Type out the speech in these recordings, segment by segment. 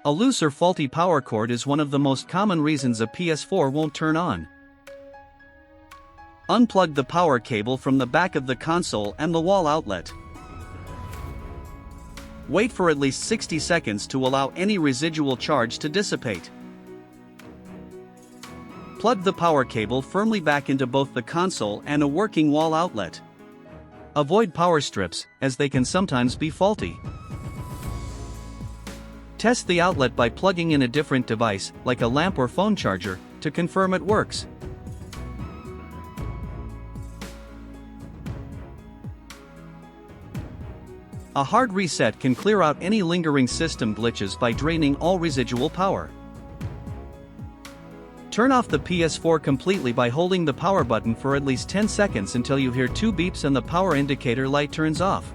A loose or faulty power cord is one of the most common reasons a PS4 won't turn on. Unplug the power cable from the back of the console and the wall outlet. Wait for at least 60 seconds to allow any residual charge to dissipate. Plug the power cable firmly back into both the console and a working wall outlet. Avoid power strips, as they can sometimes be faulty. Test the outlet by plugging in a different device, like a lamp or phone charger, to confirm it works. A hard reset can clear out any lingering system glitches by draining all residual power. Turn off the PS4 completely by holding the power button for at least 10 seconds until you hear 2 beeps and the power indicator light turns off.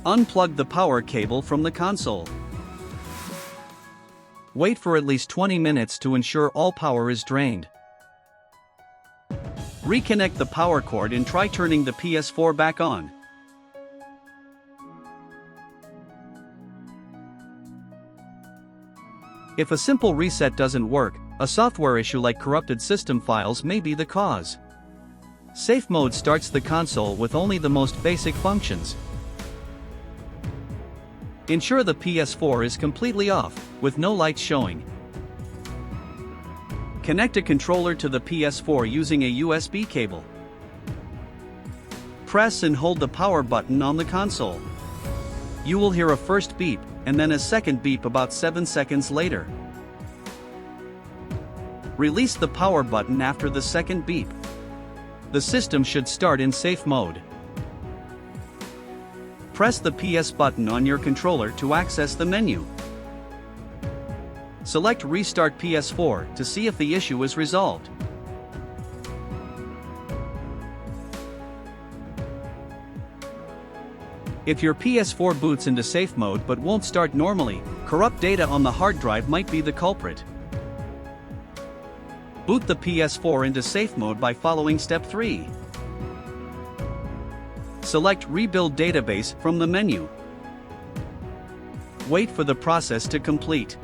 Unplug the power cable from the console. Wait for at least 20 minutes to ensure all power is drained. Reconnect the power cord and try turning the PS4 back on. If a simple reset doesn't work, a software issue like corrupted system files may be the cause. Safe mode starts the console with only the most basic functions. Ensure the PS4 is completely off, with no lights showing. Connect a controller to the PS4 using a USB cable. Press and hold the power button on the console. You will hear a first beep, and then a second beep about 7 seconds later. Release the power button after the second beep. The system should start in safe mode. Press the PS button on your controller to access the menu. Select Restart PS4 to see if the issue is resolved. If your PS4 boots into safe mode but won't start normally, corrupt data on the hard drive might be the culprit. Boot the PS4 into safe mode by following step 3. Select Rebuild Database from the menu. Wait for the process to complete.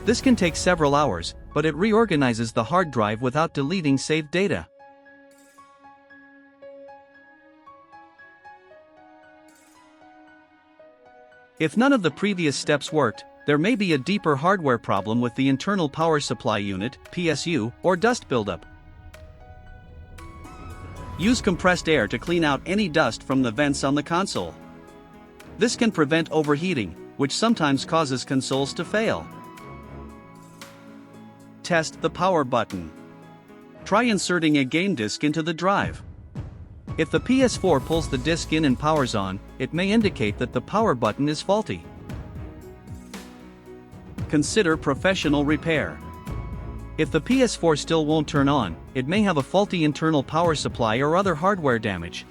This can take several hours, but it reorganizes the hard drive without deleting saved data. If none of the previous steps worked, there may be a deeper hardware problem with the internal power supply unit, PSU, or dust buildup. Use compressed air to clean out any dust from the vents on the console. This can prevent overheating, which sometimes causes consoles to fail. Test the power button. Try inserting a game disc into the drive. If the PS4 pulls the disc in and powers on, it may indicate that the power button is faulty. Consider professional repair. If the PS4 still won't turn on, it may have a faulty internal power supply or other hardware damage.